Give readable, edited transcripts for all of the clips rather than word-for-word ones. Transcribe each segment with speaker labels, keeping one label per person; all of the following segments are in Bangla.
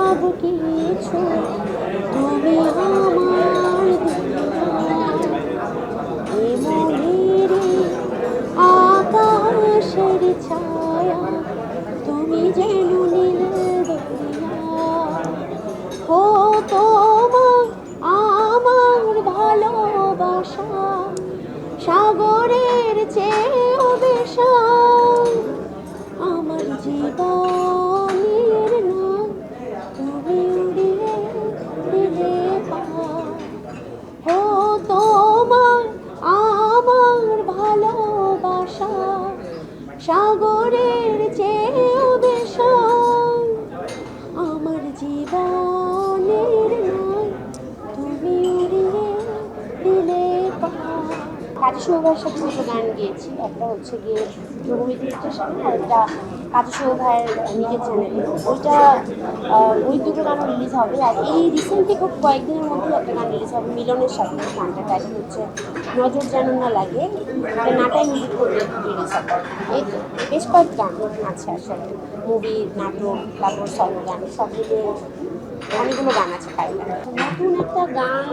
Speaker 1: সব কিছু তুমি আমার এ মনের আকাশের ছায়া তুমি যেন নীল দরিয়া ও তোমার আমার ভালোবাসা সাগরের চেয়েও বেশাল আমার জীবনের নাম তুমি উড়িয়ে দিলে পার ও তোমার আমার ভালোবাসা সাগরের চেয়েও বেশাল আমার জীবনের নাম তুমি উড়িয়ে দিলে পার। কাজী সৌভাইয়ের সাথে দুটো গান গিয়েছি, একটা হচ্ছে গিয়ে যোগমিত্র স্টেশনে আর একটা কাজী সৌভাইয়ের নিজের চ্যানেলে। ওই দুটো গানও রিলিজ হবে। আর এই রিসেন্টলি খুব কয়েকদিনের মধ্যেই একটা গান রিলিজ হবে মিলনের সাথে। গানটা টাইটেল হচ্ছে নজর যেন না লাগে, এটা নাটাই মিউজিক করে রিলিজ হবে। এই তো বেশ কয়েক গান আছে আসলে, মুভি, নাটক, তারপর সলো গান, সব মিলিয়ে অনেকগুলো গান আছে পাইপলাইনে। নতুন একটা গান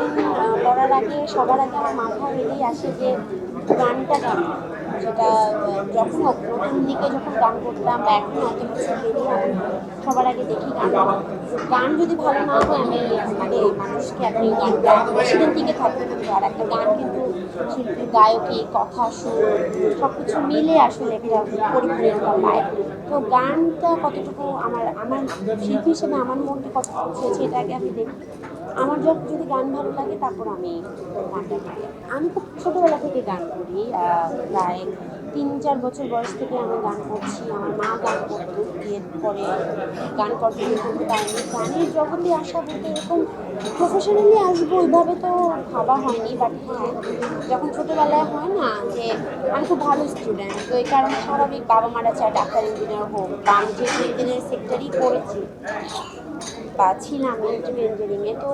Speaker 1: করার আগে সবার আগে আমার মাথায় এলেই আসে যে গানটা কেমন। সেটা যখন হোক, নতুন দিকে যখন গান করতাম বা এখন অত বছর পেরিয়ে আমি সবার আগে দেখি গান যদি ভালো না হয় আমি মানে মানুষকে আপনি গানটা বেশিদিন টিকে থাকতে পারবো। আর একটা গান কিন্তু শিল্পী, গায়কী, কথা, সুর সব কিছু মিলে আসলে একটা পরিপূর্ণতা পায়। তো গানটা কতটুকু আমার আমার শিল্পী হিসেবে আমার মধ্যে কতটুকু ছুঁয়েছে এটা আগে আমি দেখি। আমার যদি গান ভালো লাগে তারপর আমি গানটা গাই। আমি খুব ছোটোবেলা থেকে গান করি, প্রায় 3-4 বছর বয়স থেকে আমি গান করছি। আমার মা গান করতো, বিয়ের পরে গান কন্টিনিউ করতে পারিনি। গানের জগতে আসা বলতে এরকম প্রফেশনালি আসবো ওইভাবে তো ভাবা হয়নি। বাট হ্যাঁ, যখন ছোটোবেলায় হয় না যে আমি খুব ভালো স্টুডেন্ট, তো এই কারণে স্বাভাবিক বাবা মারা চায় ডাক্তার, ইঞ্জিনিয়ার হোক, বা আমি যেহেতু ইঞ্জিনিয়ারিং সেক্টরই করেছি বা ছিলাম ইঞ্জিনিয়ারিংয়ে, তো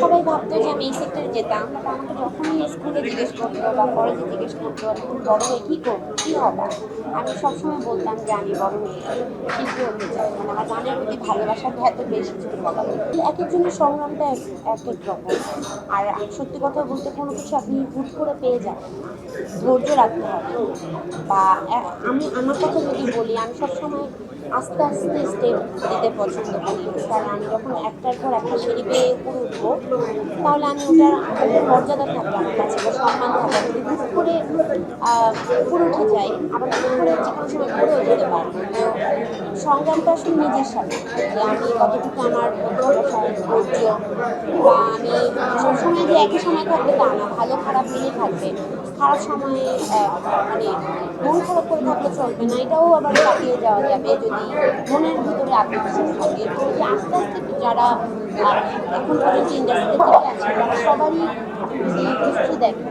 Speaker 1: সবাই ভাবতো যে আমি এই সেক্টরে যেতাম। বাট আমাকে যখনই স্কুলে জিজ্ঞেস করতো বা কলেজে জিজ্ঞেস করতো তুমি বড় হয়ে কী করবো, কী হবা, আমি সবসময় বলতাম যে আমি বড় হয়ে শিল্পী হতে চাই। মানে আমার গানের প্রতি ভালোবাসাটা এত বেশি ছোটোবেলা। এক একজনের সংগ্রামটা এক এক রকম। আর সত্যি কথা বলতে কোনো কিছু আপনি হুট করে পেয়ে যাবেন না, ধৈর্য রাখতে হবে। বা আমি আমার কথা যদি বলি, আমি সবসময় আস্তে আস্তে স্টেপ দিতে পছন্দ করি। কারণ আমি যখন একটার পর একটা সিঁড়ি পেয়ে উপরে উঠবো, তাহলে আমি ওটার একটা মর্যাদা থাকবে আমার কাছে বা সম্মান থাকবে। যদি হুট করে উপরে উঠে যাই, আবার হুট করে যে কোনো সময় পড়েও যেতে পারবো। তো সংগ্রামটা আসলে নিজের সাথে, যে আমি কতটুকু আমার অধ্যবসায়, ধৈর্য, বা আমি সবসময় যে একই সময় থাকবে তা না, ভালো খারাপ মিলে থাকবে। খারাপ সময়ে মানে মন খারাপ করে থাকলে চলবে না, এটাও আবার কাটিয়ে যাওয়া যাবে যদি মনের ভিতরে আত্মবিশ্বাস থাকে। তো যে আস্তে আস্তে যারা এখন পর্যন্ত ইন্ডাস্ট্রিতে টিকে আছে তারা সবারই, আপনি যদি হিস্ট্রি দেখেন,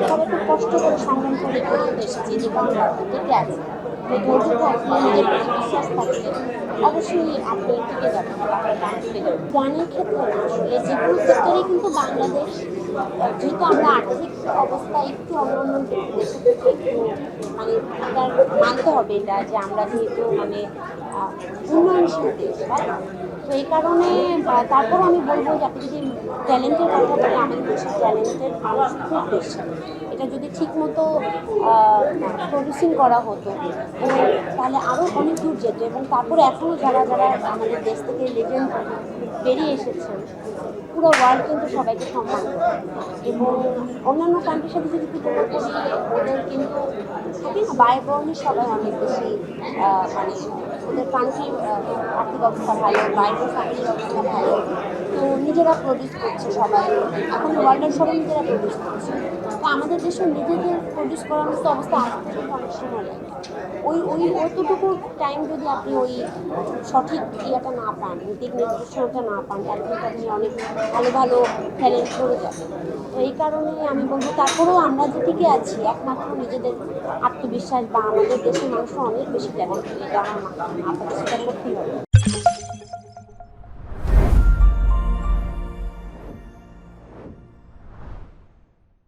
Speaker 1: সবাই খুব কষ্ট করে সংগ্রাম করে পর্যন্ত এসেছে যে কারণে টিকে আছে। তো ধৈর্য থাকলে, নিজের প্রতি বিশ্বাস থাকলে অবশ্যই আপনি টিকে যাবেন বা আপনার গান টিকে যাবেন। গানের ক্ষেত্রে না, আসলে যে কোনো সেক্টরেই কিন্তু বাংলাদেশ, যেহেতু আমরা আর্থিক অবস্থা একটু অন্যান্য দেশের থেকে একটু মানে এটার মানতে হবে এটা যে আমরা যেহেতু মানে উন্নয়নশীল দেশ, right? তো এই কারণে তারপর আমি বলবো যে আপনি যদি ট্যালেন্টের কথা বলে, আমাদের দেশের ট্যালেন্টের মানুষ খুব বেশি। এটা যদি ঠিকমতো প্রডিউসিং করা হতো এবং তাহলে আরও অনেক দূর যেত। এবং তারপরে এখনও যারা যারা আমাদের দেশ থেকে লেজেন্ড বেরিয়ে এসেছেন, পুরো ওয়ার্ল্ড কিন্তু সবাইকে সম্মান করে। এবং অন্যান্য কান্ট্রির সাথে যদি তুলনা করি, ওদের কিন্তু থাকে না ব্যয়বহুল, সবাই অনেক বেশি মানে ওদের কান্ট্রির আর্থিক অবস্থা ভালো, বাইরের ফ্যামিলির অবস্থা ভালো, তো নিজেরা প্রডিউস করছে সবাই। এখন ওয়ার্ল্ডের সবাই নিজেরা প্রডিউস করছে। তো আমাদের দেশে নিজেদের প্রডিউস করার মতো অবস্থা আসতে কিন্তু অনেক সময় লাগে। অতটুকু টাইম যদি আপনি ওই সঠিক ইয়েটা না পান, দিক নির্দেশনাটা না পান, তাহলে কিন্তু আপনি অনেক ভালো ভালো ট্যালেন্ট করে যাবেন। তো এই কারণে আমি বলবো তারপরেও আমরা যে টিকে আছি একমাত্র নিজেদের আত্মবিশ্বাস বা আমাদের দেশের মানুষরা অনেক বেশি ট্যালেন্ট, এটা আমার মাথা, আপনাদের সেটা করতেই হবে।